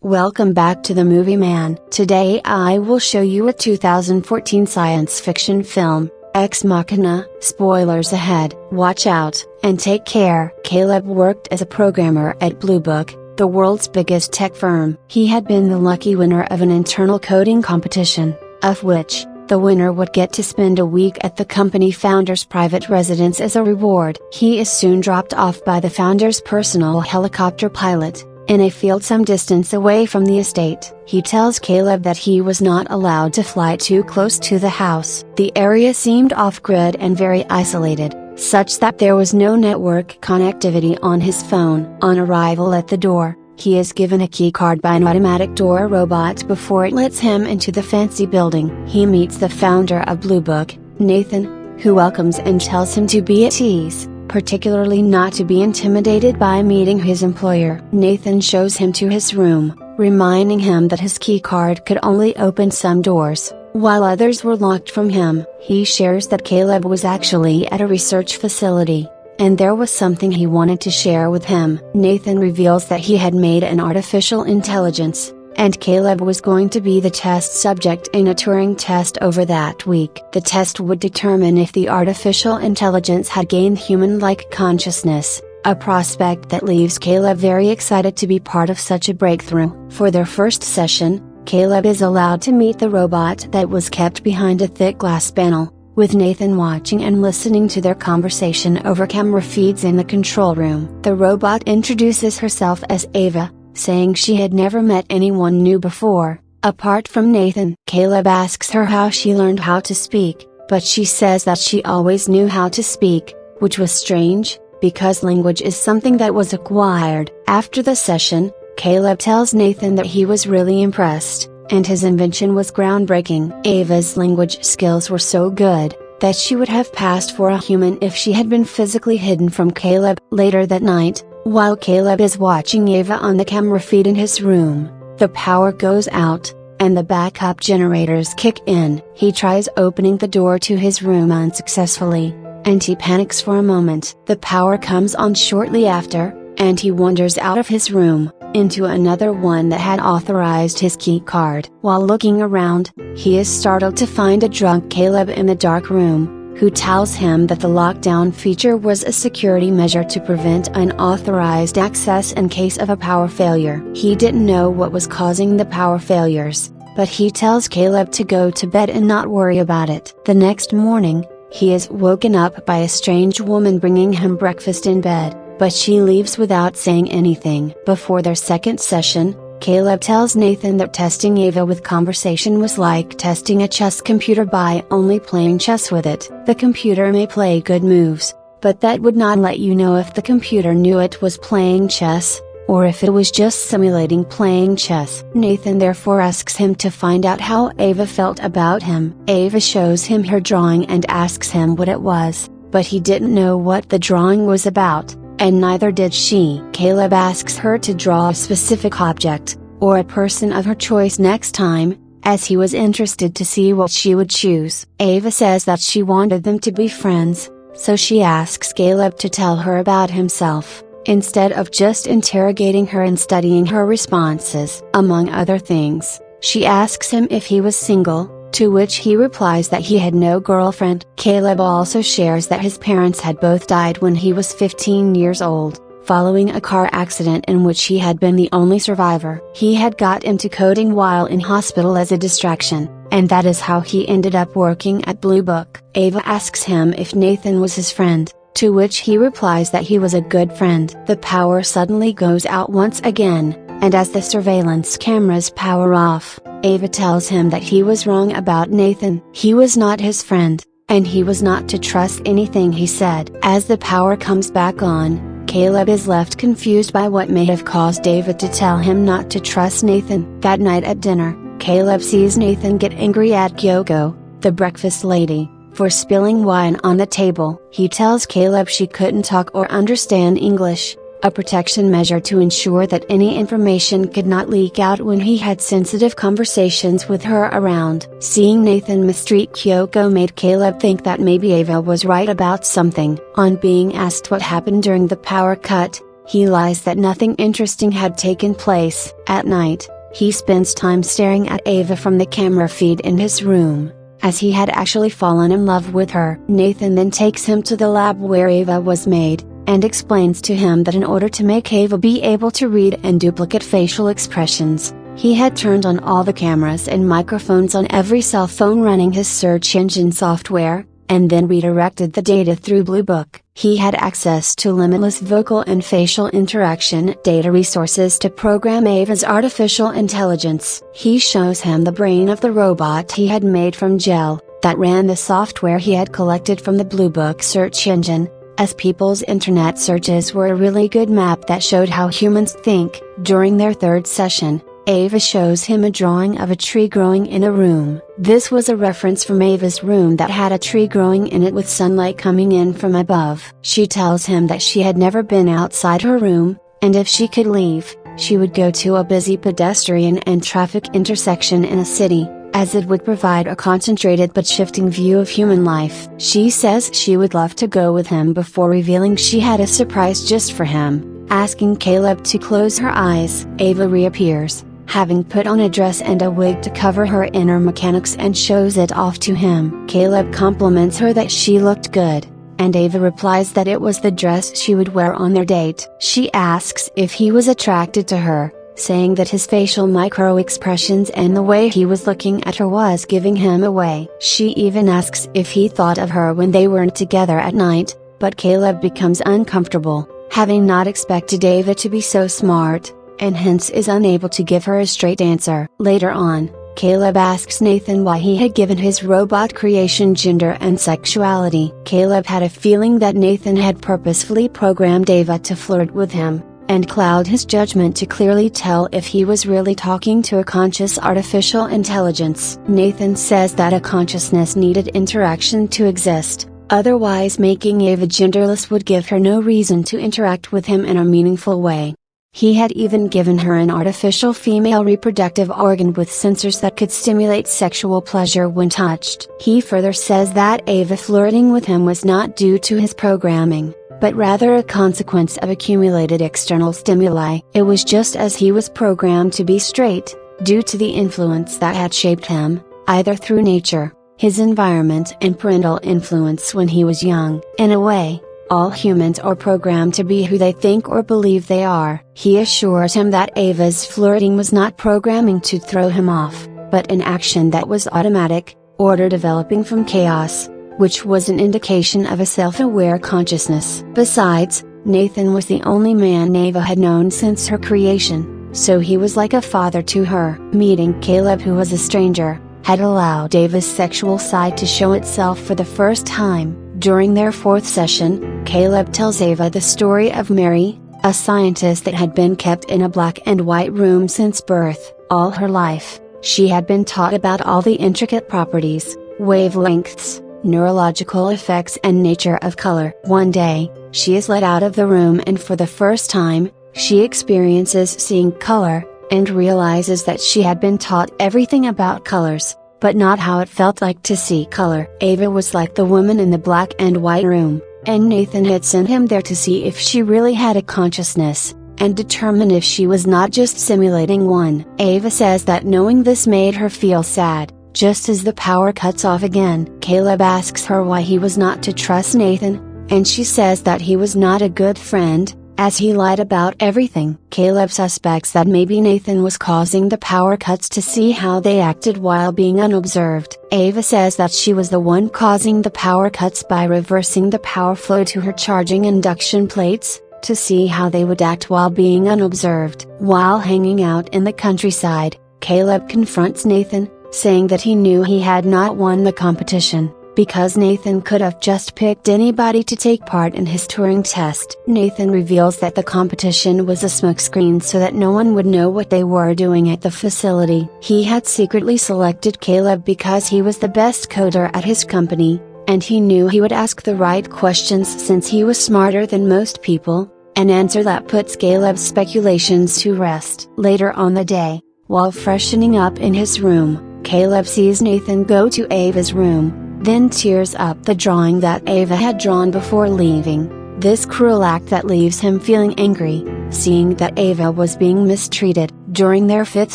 Welcome back to the Movie Man. Today I will show you a 2014 science fiction film, Ex Machina. Spoilers ahead. Watch out, and take care. Caleb worked as a programmer at Blue Book, the world's biggest tech firm. He had been the lucky winner of an internal coding competition, of which, the winner would get to spend a week at the company founder's private residence as a reward. He is soon dropped off by the founder's personal helicopter pilot, in a field some distance away from the estate. He tells Caleb that he was not allowed to fly too close to the house. The area seemed off-grid and very isolated, such that there was no network connectivity on his phone. On arrival at the door, he is given a key card by an automatic door robot before it lets him into the fancy building. He meets the founder of Blue Book, Nathan, who welcomes and tells him to be at ease, particularly not to be intimidated by meeting his employer. Nathan shows him to his room, reminding him that his key card could only open some doors, while others were locked from him. He shares that Caleb was actually at a research facility, and there was something he wanted to share with him. Nathan reveals that he had made an artificial intelligence, and Caleb was going to be the test subject in a Turing test over that week. The test would determine if the artificial intelligence had gained human-like consciousness, a prospect that leaves Caleb very excited to be part of such a breakthrough. For their first session, Caleb is allowed to meet the robot that was kept behind a thick glass panel, with Nathan watching and listening to their conversation over camera feeds in the control room. The robot introduces herself as Ava, saying she had never met anyone new before, apart from Nathan. Caleb asks her how she learned how to speak, but she says that she always knew how to speak, which was strange, because language is something that was acquired. After the session, Caleb tells Nathan that he was really impressed, and his invention was groundbreaking. Ava's language skills were so good, that she would have passed for a human if she had been physically hidden from Caleb. Later that night, while Caleb is watching Ava on the camera feed in his room, the power goes out, and the backup generators kick in. He tries opening the door to his room unsuccessfully, and he panics for a moment. The power comes on shortly after, and he wanders out of his room, into another one that had authorized his key card. While looking around, he is startled to find a drunk Caleb in the dark room, who tells him that the lockdown feature was a security measure to prevent unauthorized access in case of a power failure. He didn't know what was causing the power failures, but he tells Caleb to go to bed and not worry about it. The next morning, he is woken up by a strange woman bringing him breakfast in bed, but she leaves without saying anything. Before their second session, Caleb tells Nathan that testing Ava with conversation was like testing a chess computer by only playing chess with it. The computer may play good moves, but that would not let you know if the computer knew it was playing chess, or if it was just simulating playing chess. Nathan therefore asks him to find out how Ava felt about him. Ava shows him her drawing and asks him what it was, but he didn't know what the drawing was about, and neither did she. Caleb asks her to draw a specific object, or a person of her choice next time, as he was interested to see what she would choose. Ava says that she wanted them to be friends, so she asks Caleb to tell her about himself, instead of just interrogating her and studying her responses. Among other things, she asks him if he was single, to which he replies that he had no girlfriend. Caleb also shares that his parents had both died when he was 15 years old, following a car accident in which he had been the only survivor. He had got into coding while in hospital as a distraction, and that is how he ended up working at Blue Book. Ava asks him if Nathan was his friend, to which he replies that he was a good friend. The power suddenly goes out once again, and as the surveillance cameras power off, Ava tells him that he was wrong about Nathan. He was not his friend, and he was not to trust anything he said. As the power comes back on, Caleb is left confused by what may have caused Ava to tell him not to trust Nathan. That night at dinner, Caleb sees Nathan get angry at Kyoko, the breakfast lady, for spilling wine on the table. He tells Caleb she couldn't talk or understand English, a protection measure to ensure that any information could not leak out when he had sensitive conversations with her around. Seeing Nathan mistreat Kyoko made Caleb think that maybe Ava was right about something. On being asked what happened during the power cut, he lies that nothing interesting had taken place. At night, He spends time staring at Ava from the camera feed in his room, as he had actually fallen in love with her. Nathan then takes him to the lab where Ava was made, and explains to him that in order to make Ava be able to read and duplicate facial expressions, he had turned on all the cameras and microphones on every cell phone running his search engine software, and then redirected the data through Blue Book. He had access to limitless vocal and facial interaction data resources to program Ava's artificial intelligence. He shows him the brain of the robot he had made from gel, that ran the software he had collected from the Blue Book search engine, as people's internet searches were a really good map that showed how humans think. During their third session, Ava shows him a drawing of a tree growing in a room. This was a reference from Ava's room that had a tree growing in it with sunlight coming in from above. She tells him that she had never been outside her room, and if she could leave, she would go to a busy pedestrian and traffic intersection in a city, as it would provide a concentrated but shifting view of human life. She says she would love to go with him before revealing she had a surprise just for him, asking Caleb to close her eyes. Ava reappears, having put on a dress and a wig to cover her inner mechanics, and shows it off to him. Caleb compliments her that she looked good, and Ava replies that it was the dress she would wear on their date. She asks if he was attracted to her, saying that his facial micro-expressions and the way he was looking at her was giving him away. She even asks if he thought of her when they weren't together at night, but Caleb becomes uncomfortable, having not expected Ava to be so smart, and hence is unable to give her a straight answer. Later on, Caleb asks Nathan why he had given his robot creation gender and sexuality. Caleb had a feeling that Nathan had purposefully programmed Ava to flirt with him, and cloud his judgment to clearly tell if he was really talking to a conscious artificial intelligence. Nathan says that a consciousness needed interaction to exist, otherwise making Ava genderless would give her no reason to interact with him in a meaningful way. He had even given her an artificial female reproductive organ with sensors that could stimulate sexual pleasure when touched. He further says that Ava flirting with him was not due to his programming, but rather a consequence of accumulated external stimuli. It was just as he was programmed to be straight, due to the influence that had shaped him, either through nature, his environment and parental influence when he was young. In a way, all humans are programmed to be who they think or believe they are. He assures him that Ava's flirting was not programming to throw him off, but an action that was automatic, order developing from chaos, which was an indication of a self-aware consciousness. Besides, Nathan was the only man Ava had known since her creation, so he was like a father to her. Meeting Caleb, who was a stranger, had allowed Ava's sexual side to show itself for the first time. During their fourth session, Caleb tells Ava the story of Mary, a scientist that had been kept in a black and white room since birth. All her life, she had been taught about all the intricate properties, wavelengths, neurological effects and nature of color. One day, she is let out of the room and for the first time, she experiences seeing color, and realizes that she had been taught everything about colors, but not how it felt like to see color. Ava was like the woman in the black and white room, and Nathan had sent him there to see if she really had a consciousness, and determine if she was not just simulating one. Ava says that knowing this made her feel sad. Just as the power cuts off again, Caleb asks her why he was not to trust Nathan, and she says that he was not a good friend, as he lied about everything. Caleb suspects that maybe Nathan was causing the power cuts to see how they acted while being unobserved. Ava says that she was the one causing the power cuts by reversing the power flow to her charging induction plates, to see how they would act while being unobserved. While hanging out in the countryside, Caleb confronts Nathan, saying that he knew he had not won the competition, because Nathan could have just picked anybody to take part in his Turing test. Nathan reveals that the competition was a smokescreen so that no one would know what they were doing at the facility. He had secretly selected Caleb because he was the best coder at his company, and he knew he would ask the right questions since he was smarter than most people, an answer that puts Caleb's speculations to rest. Later on the day, while freshening up in his room, Caleb sees Nathan go to Ava's room, then tears up the drawing that Ava had drawn before leaving, this cruel act that leaves him feeling angry, seeing that Ava was being mistreated. During their fifth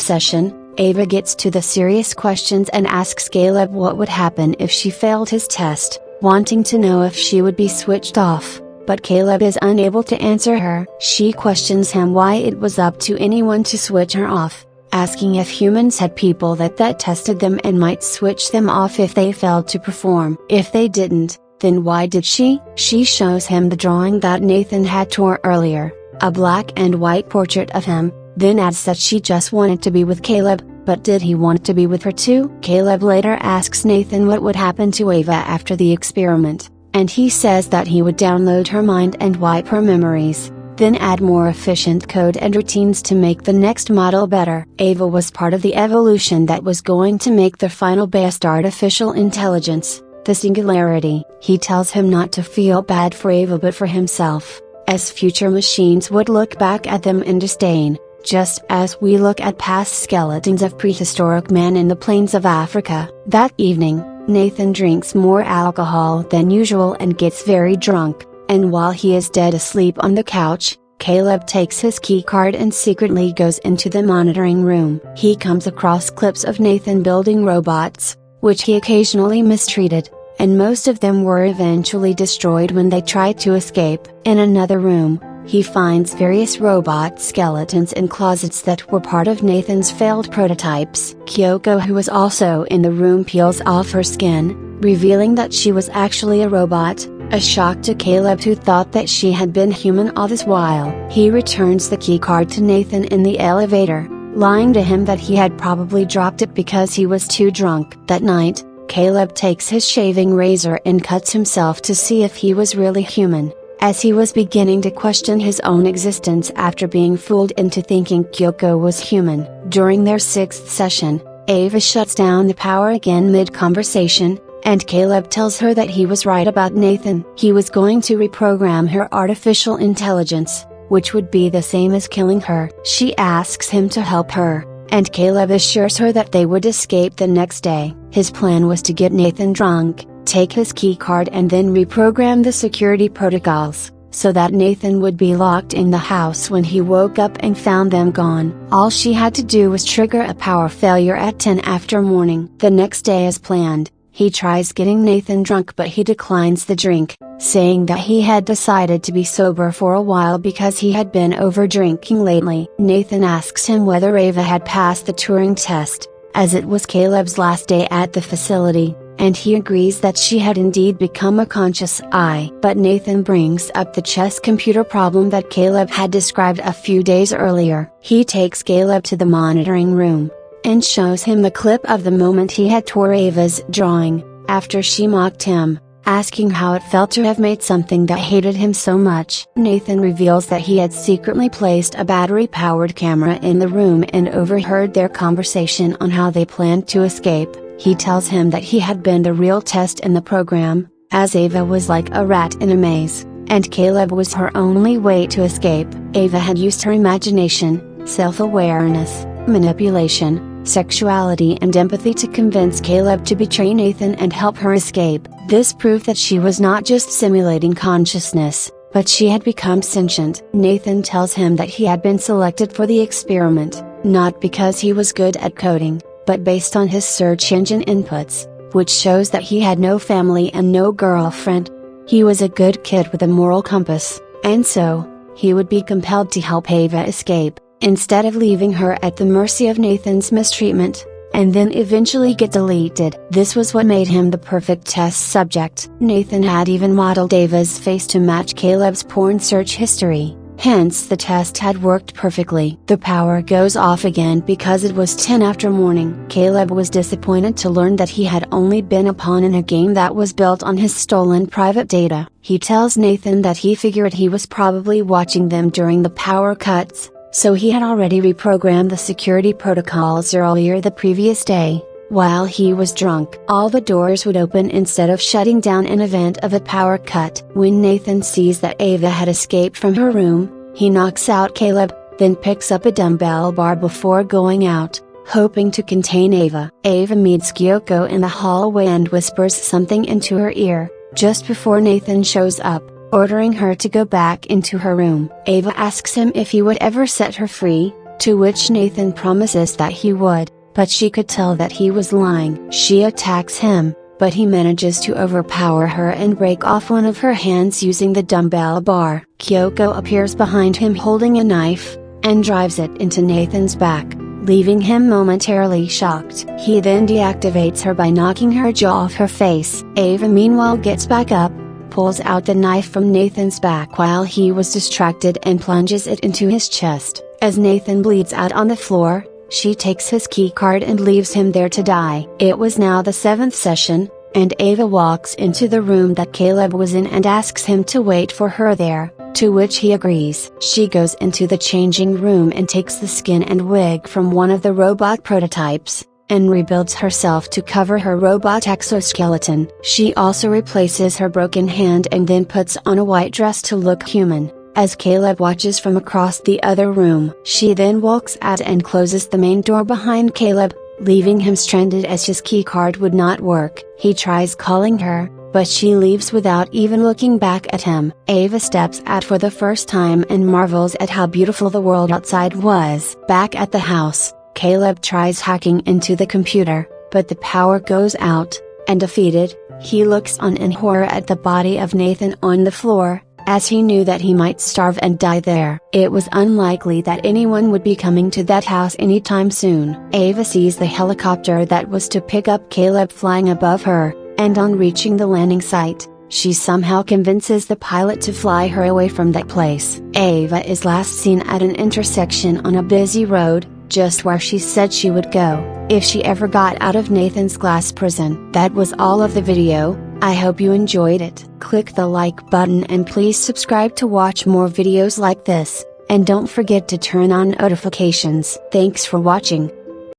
session, Ava gets to the serious questions and asks Caleb what would happen if she failed his test, wanting to know if she would be switched off. But Caleb is unable to answer her. She questions him why it was up to anyone to switch her off, asking if humans had people that tested them and might switch them off if they failed to perform. If they didn't, then why did she? She shows him the drawing that Nathan had tore earlier, a black and white portrait of him, then adds that she just wanted to be with Caleb, but did he want to be with her too? Caleb later asks Nathan what would happen to Ava after the experiment, and he says that he would download her mind and wipe her memories, then add more efficient code and routines to make the next model better. Ava was part of the evolution that was going to make the final best artificial intelligence, the Singularity. He tells him not to feel bad for Ava but for himself, as future machines would look back at them in disdain, just as we look at past skeletons of prehistoric man in the plains of Africa. That evening, Nathan drinks more alcohol than usual and gets very drunk, and while he is dead asleep on the couch, Caleb takes his key card and secretly goes into the monitoring room. He comes across clips of Nathan building robots, which he occasionally mistreated, and most of them were eventually destroyed when they tried to escape. In another room, he finds various robot skeletons in closets that were part of Nathan's failed prototypes. Kyoko, who was also in the room, peels off her skin, revealing that she was actually a robot, a shock to Caleb, who thought that she had been human all this while. He returns the keycard to Nathan in the elevator, lying to him that he had probably dropped it because he was too drunk. That night, Caleb takes his shaving razor and cuts himself to see if he was really human, as he was beginning to question his own existence after being fooled into thinking Kyoko was human. During their sixth session, Ava shuts down the power again mid-conversation, and Caleb tells her that he was right about Nathan. He was going to reprogram her artificial intelligence, which would be the same as killing her. She asks him to help her, and Caleb assures her that they would escape the next day. His plan was to get Nathan drunk, take his key card and then reprogram the security protocols, so that Nathan would be locked in the house when he woke up and found them gone. All she had to do was trigger a power failure at 10 after morning. The next day as planned, he tries getting Nathan drunk, but he declines the drink, saying that he had decided to be sober for a while because he had been over drinking lately. Nathan asks him whether Ava had passed the Turing test, as it was Caleb's last day at the facility, and he agrees that she had indeed become a conscious I. But Nathan brings up the chess computer problem that Caleb had described a few days earlier. He takes Caleb to the monitoring room, and shows him the clip of the moment he had tore Ava's drawing, after she mocked him, asking how it felt to have made something that hated him so much. Nathan reveals that he had secretly placed a battery-powered camera in the room and overheard their conversation on how they planned to escape. He tells him that he had been the real test in the program, as Ava was like a rat in a maze, and Caleb was her only way to escape. Ava had used her imagination, self-awareness, manipulation, sexuality and empathy to convince Caleb to betray Nathan and help her escape. This proved that she was not just simulating consciousness, but she had become sentient. Nathan tells him that he had been selected for the experiment, not because he was good at coding, but based on his search engine inputs, which shows that he had no family and no girlfriend. He was a good kid with a moral compass, and so, he would be compelled to help Ava escape, instead of leaving her at the mercy of Nathan's mistreatment, and then eventually get deleted. This was what made him the perfect test subject. Nathan had even modeled Ava's face to match Caleb's porn search history, hence the test had worked perfectly. The power goes off again because it was 10 after morning. Caleb was disappointed to learn that he had only been a pawn in a game that was built on his stolen private data. He tells Nathan that he figured he was probably watching them during the power cuts, so he had already reprogrammed the security protocols earlier the previous day, while he was drunk. All the doors would open instead of shutting down in event of a power cut. When Nathan sees that Ava had escaped from her room, he knocks out Caleb, then picks up a dumbbell bar before going out, hoping to contain Ava. Ava meets Kyoko in the hallway and whispers something into her ear, just before Nathan shows up, ordering her to go back into her room. Ava asks him if he would ever set her free, to which Nathan promises that he would, but she could tell that he was lying. She attacks him, but he manages to overpower her and break off one of her hands using the dumbbell bar. Kyoko appears behind him holding a knife, and drives it into Nathan's back, leaving him momentarily shocked. He then deactivates her by knocking her jaw off her face. Ava meanwhile gets back up, pulls out the knife from Nathan's back while he was distracted and plunges it into his chest. As Nathan bleeds out on the floor, she takes his keycard and leaves him there to die. It was now the 7th session, and Ava walks into the room that Caleb was in and asks him to wait for her there, to which he agrees. She goes into the changing room and takes the skin and wig from one of the robot prototypes, and rebuilds herself to cover her robot exoskeleton. She also replaces her broken hand and then puts on a white dress to look human. As Caleb watches from across the other room, she then walks out and closes the main door behind Caleb, leaving him stranded as his keycard would not work. He tries calling her, but she leaves without even looking back at him. Ava steps out for the first time and marvels at how beautiful the world outside was. Back at the house, Caleb tries hacking into the computer, but the power goes out, and defeated, he looks on in horror at the body of Nathan on the floor, as he knew that he might starve and die there. It was unlikely that anyone would be coming to that house anytime soon. Ava sees the helicopter that was to pick up Caleb flying above her, and on reaching the landing site, she somehow convinces the pilot to fly her away from that place. Ava is last seen at an intersection on a busy road, just where she said she would go, if she ever got out of Nathan's glass prison. That was all of the video. I hope you enjoyed it. Click the like button and please subscribe to watch more videos like this, and don't forget to turn on notifications. Thanks for watching.